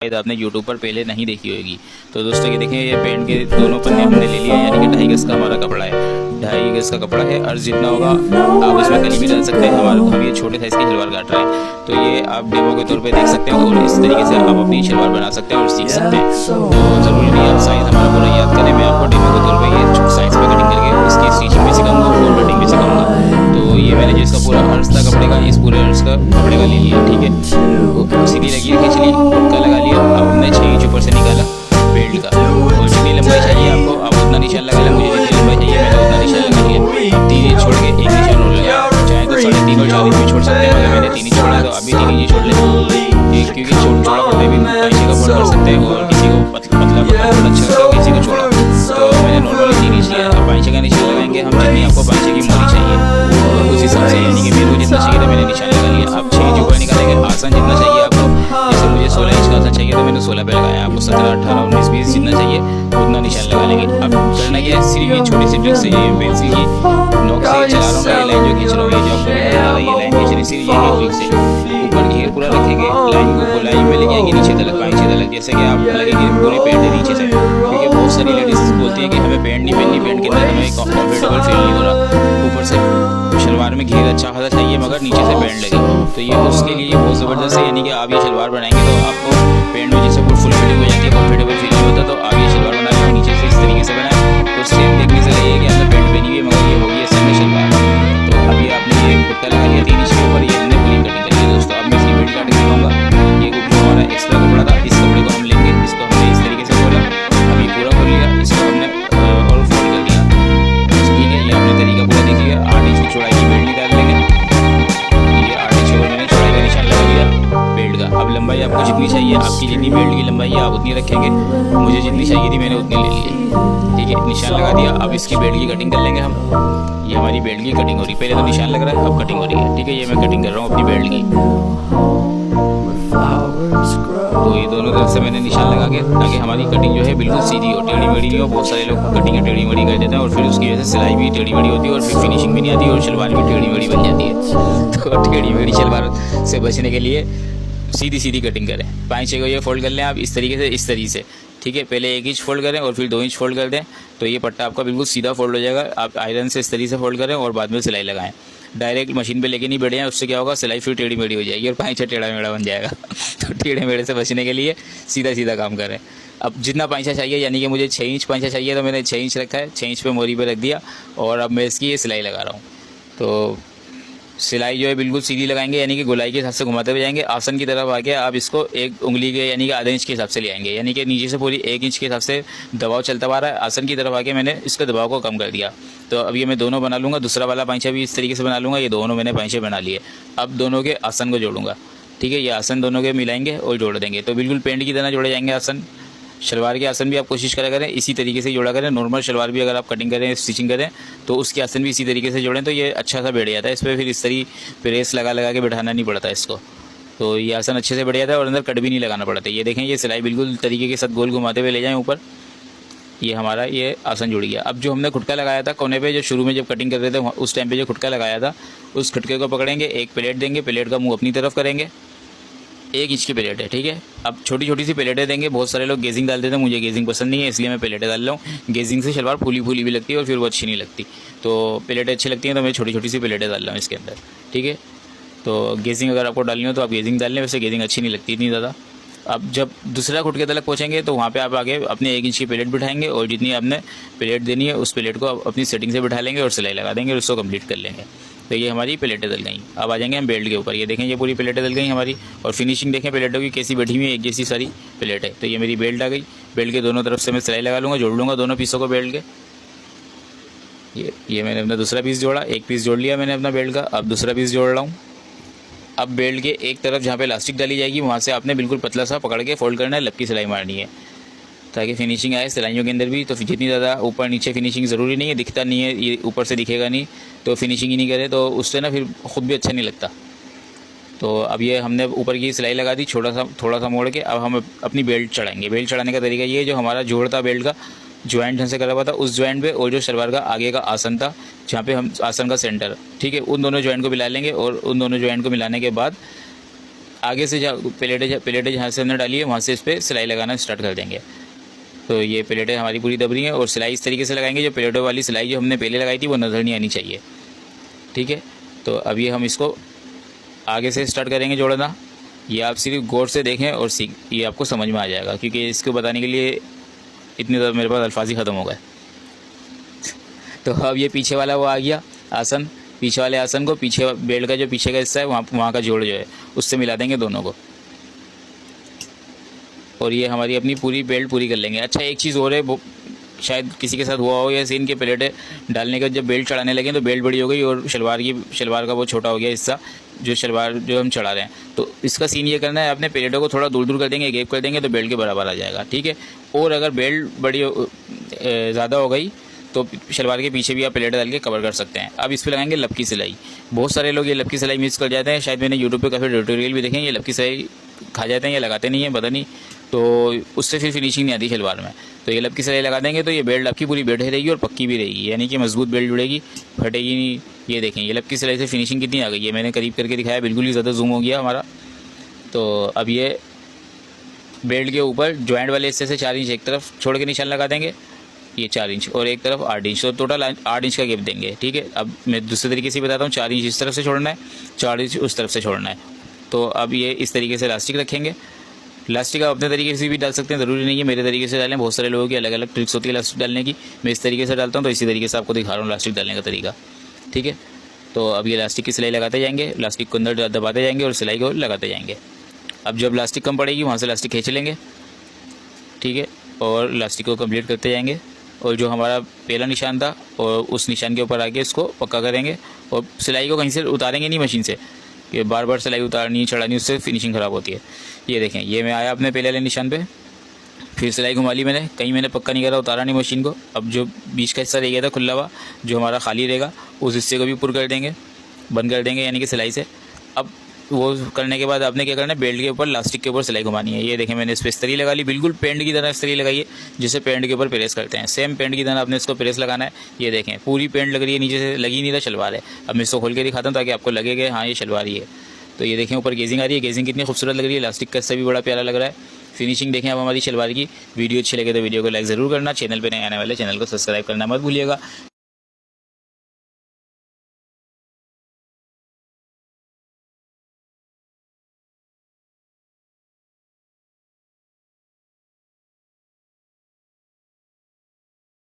शायद आपने यूट्यूब पर पहले नहीं देखी होगी। तो दोस्तों ये देखें, ये पैंट के दोनों पन्ने हमने ले लिए, यानी कि 2.5 गज का हमारा कपड़ा है, 2.5 गज का कपड़ा है। और जितना होगा आप इसमें कली भी डाल सकते हैं। हम ये छोटे साइज़ की शलवार काट रहे हैं, तो ये आप डेमो के तौर पे देख सकते हैं और इस तरीके से आप अपनी शलवार बना सकते हैं और सीख सकते हैं। तो ज़रूरी नहीं आप साइज़ हमारा पूरा याद करें, मैं आपको डेमो के तौर पर ये साइज़ में कटिंग करके इसकी स्टिचिंग भी सिखाऊंगा और कटिंग भी सिखाऊंगा। तो ये मैंने जो इसका पूरा अर्ज था कपड़े का, इस पूरे अर्ज का कपड़े का ले लिया, ठीक है। तो सीधी लगी खींच ली, हुक्का लगा लिया। अब हमने 6 इंच ऊपर से निकाला बेल्ट का, और जितनी लंबाई चाहिए आपको आप उतना निशान लगा लें। मुझे जितनी लंबाई चाहिए मैंने उतना निशान लगा लिया। अब 3 इंच छोड़ के 1 निशान और लगाया, चाहे तो 3.5 और 4 इंच भी छोड़ सकते हैं, मगर मैंने 3 इंच छोड़ा तो अभी 3 इंच छोड़ लें, क्योंकि चौड़ा पट्टे भी पाइचे का फोल्ड कर सकते हैं और किसी को पतला पट्टा अच्छा लगता है, किसी को चौड़ा। तो मैंने नॉर्मली 3 इंच लिया। अब पाइचे का निशान लगाएंगे हम, जितनी आपको पाइचे की मोरी चाहिए उस हिसाब से, यानी कि मेरे को जितना चाहिए था मैंने निशान लगा लिया। अब 6 इंच ऊपर निकालेंगे। आसन जितना चाहिए आपको, जैसे मुझे 16 इंच का आसन चाहिए तो मैंने 16 पे लगाया। आपको 17, 18, 19, 20 जितना चाहिए उतना निशान लगा लेंगे। अब करना क्या है, सिर्फ ये छोटी सी ट्रिक से, ये पेंसिल की नोक से चला रहा हूँ, ये लाइन जो खींच रहा हूँ, ये जो आपको ये लाइन खींच रही सिर्फ ये ट्रिक से ऊपर घेर पूरा रखेंगे, लाइन को गोलाई में लेके आएंगे नीचे तक, पाइचे तक, जैसे कि आप लगेगी पूरी पैंट है नीचे से। क्योंकि बहुत सारी लेडीज बोलती है कि हमें पैंट नहीं पहननी, पैंट के अंदर हमें कंफर्टेबल फील नहीं हो रहा, ऊपर से शलवार में घेर अच्छा खासा चाहिए मगर नीचे से पैंट लगे। तो ये उसके लिए बहुत ज़बरदस्त है, यानी कि आप ये शलवार बनाएंगे तो आपको पैंट में जैसे फुल फिटिंग हो जाती है, कंफर्टेबल फील नहीं होता। तो आप ये शलवार बनाएंगे नीचे से इस तरीके से बनाएं, तो सेम देखने से लगेगा कि हमने पैंट पहनी हुई है मगर ये होगी असल में शलवार। तो अभी आपने ये कुर्ता लगा लिया 3 इंच के ऊपर, ये हमने पूरी कटिंग कर ली दोस्तों। अब मैं इसकी बेल्ट काट के दिखाऊंगा। ये जो हमारा एक्स्ट्रा कपड़ा था, इस कपड़े को हम लेंगे, इसको हमने इस तरीके से खोला, अभी पूरा खोल लिया, इसको हमने और फोल्ड कर दिया, ठीक है। ये आपने तरीका पूरा देख लिया। 8 इंच की चौड़ाई की बेल्ट निकाल लेंगे, ये 8 इंच के ऊपर मैंने चौड़ाई का निशान लगा लिया बेल्ट का। अब लंबाई आपको जितनी चाहिए, आपकी जितनी बेल्ट की लंबाई है आप उतनी रखेंगे, मुझे जितनी चाहिए थी मैंने उतनी ले ली, ठीक है। निशान लगा दिया। अब इसकी बेल्ट की कटिंग कर लेंगे हम। ये हमारी बेल्ट की कटिंग हो रही है, पहले तो निशान लग रहा है, अब कटिंग हो रही है, ठीक है। ये मैं कटिंग कर रहा हूँ अपनी बेल्ट की। तो ये दोनों तरफ से मैंने निशान लगा के, ताकि हमारी कटिंग जो है बिल्कुल सीधी हो, टेढ़ी मेढ़ी नहीं हो। बहुत सारे लोग कटिंग टेढ़ी मेढ़ी कर देते हैं और फिर उसकी वजह से सिलाई भी टेढ़ी मेढ़ी होती है और फिर फिनिशिंग भी नहीं आती और शलवार भी टेढ़ी मेढ़ी बन जाती है। तो टेढ़ी मेढ़ी शलवार से बचने के लिए सीधी सीधी कटिंग करें। पाइचे को ये फोल्ड कर लें आप इस तरीके से, इस तरीके से, ठीक है। पहले 1 इंच फोल्ड करें और फिर 2 इंच फोल्ड कर दें, तो ये पट्टा आपका बिल्कुल सीधा फोल्ड हो जाएगा। आप आयरन से इस तरीके से फोल्ड करें और बाद में सिलाई लगाएं। डायरेक्ट मशीन पे लेके नहीं बैठे हैं, उससे क्या होगा, सिलाई फिर टेढ़ी मेढ़ी हो जाएगी और पाइचा टेढ़ा मेढ़ा बन जाएगा। तो टेढ़े मेढ़े से बचने के लिए सीधा सीधा काम करें। अब जितना पाइचा चाहिए, यानी कि मुझे 6 इंच पाइचा चाहिए तो मैंने 6 इंच रखा है, 6 इंच पे मोरी पे रख दिया और अब मैं इसकी ये सिलाई लगा रहा हूँ। तो सिलाई जो है बिल्कुल सीधी लगाएंगे, यानी कि गोलाई के हिसाब से घुमाते हुए जाएंगे। आसन की तरफ आके आप इसको 1 उंगली के यानी कि आधे इंच के हिसाब से ले आएंगे, यानी कि नीचे से पूरी 1 इंच के हिसाब से दबाव चलता आ रहा है। आसन की तरफ आके मैंने इसके दबाव को कम कर दिया। तो अब ये मैं दोनों बना लूँगा, दूसरा वाला पाइचा भी इस तरीके से बना लूँगा। ये दोनों मैंने पाइचे बना लिए। अब दोनों के आसन को जोड़ूंगा, ठीक है। ये आसन दोनों के मिलाएंगे और जोड़ देंगे, तो बिल्कुल पेंट की तरह जोड़े जाएंगे आसन। शलवार के आसन भी आप कोशिश करा करें इसी तरीके से जोड़ा करें। नॉर्मल शलवार भी अगर आप कटिंग करें, स्टिचिंग करें, तो उसके आसन भी इसी तरीके से जोड़ें, तो ये अच्छा सा बैठ जाता है। इस पर फिर इस तरीके प्रेस लगा लगा के बैठाना नहीं पड़ता इसको, तो ये आसन अच्छे से बैठ जाता है और अंदर कट भी नहीं लगाना पड़ता। ये देखें, ये सिलाई बिल्कुल तरीके के साथ गोल घुमाते हुए ले जाएँ ऊपर। ये हमारा ये आसन जुड़ गया। अब जो हमने खुटका लगाया था कोने पे, जो शुरू में जब कटिंग कर रहे थे उस टाइम पे जो खुटका लगाया था, उस खुटके को पकड़ेंगे, एक प्लेट देंगे, प्लेट का मुँह अपनी तरफ करेंगे। 1 इंच की प्लेट है, ठीक है। अब छोटी छोटी सी प्लेटें देंगे। बहुत सारे लोग गेजिंग डाल देते हैं, मुझे गेजिंग पसंद नहीं है, इसलिए मैं प्लेटें डाल रहा हूँ। गेजिंग से शलवार फूली फूली भी लगती है और फिर वो अच्छी नहीं लगती, तो प्लेटें अच्छी लगती हैं, तो मैं छोटी छोटी सी प्लेटें डाल रहा हूँ इसके अंदर, ठीक है। तो गेजिंग अगर आपको डालनी हो तो आप गेजिंग डाल लें, वैसे गेजिंग अच्छी नहीं लगती इतनी ज़्यादा। अब जब दूसरा खुटके तक पहुँचेंगे तो वहाँ पे आप आगे अपने 1 इंच की प्लेट बिठाएंगे और जितनी आपने प्लेट देनी है उस प्लेट को अपनी सेटिंग से बिठा लेंगे और सिलाई लगा देंगे और उसको कंप्लीट कर लेंगे। तो ये हमारी प्लेटें डल गई। अब आ जाएंगे हम बेल्ट के ऊपर। ये देखें, ये पूरी प्लेटें डल गई हमारी और फिनिशिंग देखें प्लेटों की कैसी बैठी हुई है, एक जैसी सारी प्लेट है। तो ये मेरी बेल्ट आ गई। बेल्ट के दोनों तरफ से मैं सिलाई लगा लूँगा, जोड़ लूँगा दोनों पीसों को बेल्ट के। ये मैंने अपना दूसरा पीस जोड़ा, एक पीस जोड़ लिया मैंने अपना बेल्ट का। अब दूसरा पीस जोड़ रहा हूँ। अब बेल्ट के एक तरफ जहाँ पे इलास्टिक डाली जाएगी वहाँ से आपने बिल्कुल पतला सा पकड़ के फोल्ड करना है, लपकी सिलाई मारनी है ताकि फिनिशिंग आए सिलाइयों के अंदर भी। तो जितनी ज़्यादा ऊपर नीचे फिनिशिंग ज़रूरी नहीं है, दिखता नहीं है, ये ऊपर से दिखेगा नहीं, तो फिनिशिंग ही नहीं करे तो उससे ना फिर ख़ुद भी अच्छा नहीं लगता। तो अब ये हमने ऊपर की सिलाई लगा दी, थोड़ा सा मोड़ के। अब हम अपनी बेल्ट चढ़ाएंगे। बेल्ट चढ़ाने का तरीका ये है, जो हमारा जोड़ था बेल्ट का, ज्वाइंट ढंग से करा हुआ था, उस ज्वाइंट पे और जो शलवार का आगे का आसन था जहाँ पे हम आसन का सेंटर, ठीक है, उन दोनों ज्वाइंट को मिला लेंगे और उन दोनों ज्वाइंट को मिलाने के बाद आगे से प्लेटें जहाँ से हमने डाली है वहाँ से इस पर सिलाई लगाना स्टार्ट कर देंगे। तो ये प्लेटें हमारी पूरी दब रही हैं और सिलाई इस तरीके से लगाएंगे जो प्लेटों वाली सिलाई जो हमने पहले लगाई थी वो नज़र नहीं आनी चाहिए, ठीक है। तो अभी हम इसको आगे से स्टार्ट करेंगे जोड़ना। ये आप सिर्फ गौर से देखें और ये आपको समझ में आ जाएगा, क्योंकि इसको बताने के लिए इतने ज़्यादा मेरे पास अल्फाज ही ख़त्म हो गए। तो अब ये पीछे वाला वो आ गया आसन, पीछे वाले आसन को पीछे बेल्ट का जो पीछे का हिस्सा है वहाँ का जोड़ जो है उससे मिला देंगे दोनों को, और ये हमारी अपनी पूरी बेल्ट पूरी कर लेंगे। अच्छा, एक चीज़ और है, वो शायद किसी के साथ हुआ हो या सीन के प्लेटें डालने के जब बेल्ट चढ़ाने लगे तो बेल्ट बड़ी हो गई और शलवार का वो छोटा हो गया हिस्सा, जो शलवार जो हम चढ़ा रहे हैं। तो इसका सीन ये करना है, अपने प्लेटों को थोड़ा दूर दूर कर देंगे, गैप कर देंगे तो बेल्ट के बराबर आ जाएगा, ठीक है। और अगर बेल्ट बड़ी ज़्यादा हो गई तो शलवार के पीछे भी आप प्लेट डाल के कवर कर सकते हैं। अब इस पर लगाएंगे लपकी सिलाई। बहुत सारे लोग ये लपकी सिलाई मिस कर जाते हैं, शायद मैंने यूट्यूब पे काफ़ी ट्यूटोरियल भी देखे हैं, ये लपकी सिलाई खा जाते हैं या लगाते नहीं हैं, पता नहीं, तो उससे फिर फिनिशिंग नहीं आती शलवार में। तो ये लपकी सिलाई लगा देंगे तो ये बेल्ट आपकी पूरी बेल्ट रहेगी और पक्की भी रहेगी, यानी कि मजबूत बेल्ट जुड़ेगी, फटेगी नहीं। ये देखें, ये लपकी सिलाई से फिनिशिंग कितनी आ गई है, मैंने करीब करके दिखाया, बिल्कुल ही ज़्यादा जूम हो गया हमारा। तो अब ये बेल्ट के ऊपर जॉइंट वाले हिस्से से 4 इंच एक तरफ छोड़ के निशान लगा देंगे, ये 4 इंच, और एक तरफ 8 इंच, तो टोटल 8 इंच का गैप देंगे, ठीक है। अब मैं दूसरे तरीके से बताता हूँ, 4 इंच इस तरफ से छोड़ना है, 4 इंच उस तरफ से छोड़ना है। तो अब ये इस तरीके से इलास्टिक रखेंगे। इलास्टिक आप अपने तरीके से भी डाल सकते हैं, ज़रूरी नहीं है मेरे तरीके से डालें, बहुत सारे लोगों की अलग अलग ट्रिक्स होती है इलास्टिक डालने की। मैं इस तरीके से डालता हूँ, तो इसी तरीके से आपको दिखा रहा हूँ इलास्टिक डालने का तरीका, ठीक है। तो अब ये इलास्टिक की सिलाई लगाते जाएंगे, इलास्टिक को अंदर दबाते जाएंगे और सिलाई को लगाते जाएंगे। अब जब इलास्टिक कम पड़ेगी वहाँ से इलास्टिक खींच लेंगे, ठीक है, और इलास्टिक को कंप्लीट करते जाएंगे। और जो हमारा पहला निशान था और उस निशान के ऊपर आके इसको पक्का करेंगे, और सिलाई को कहीं से उतारेंगे नहीं मशीन से, ये बार बार सिलाई उतारनी चढ़ानी, उससे फिनिशिंग ख़राब होती है। ये देखें, ये मैं आया अपने पहले वाले निशान पे, फिर सिलाई घुमा ली मैंने, कहीं मैंने पक्का नहीं करा, उतारा नहीं मशीन को। अब जो बीच का हिस्सा रह गया था खुला हुआ, जो हमारा खाली रहेगा, उस हिस्से को भी पुर कर देंगे, बंद कर देंगे, यानी कि सिलाई से। अब वो करने के बाद आपने क्या करना है, बेल्ट के ऊपर इलास्टिक के ऊपर सिलाई घुमानी है। ये देखें, मैंने इस पर इस्तरी लगा ली, बिल्कुल पेंट की तरह इस्तरी लगाई है, जिसे पेंट के ऊपर प्रेस करते हैं, सेम पेंट की तरह आपने इसको प्रेस लगाना है। ये देखें, पूरी पेंट लग रही है, नीचे से लगी नहीं था, शलवार है। अब मैं इसको खोल के दिखाता हूँ ताकि आपको लगेगा हाँ ये शलवार ही है। तो ये देखें, ऊपर गेजिंग आ रही है, गेजिंग कितनी खूबसूरत लग रही है, इलास्टिक का हिस्सा भी बड़ा प्यारा लग रहा है। फिनिशिंग देखें अब हमारी शलवार की। वीडियो अच्छी लगे तो वीडियो को लाइक ज़रूर करना, चैनल पे नए आने वाले चैनल को सब्सक्राइब करना मत भूलिएगा।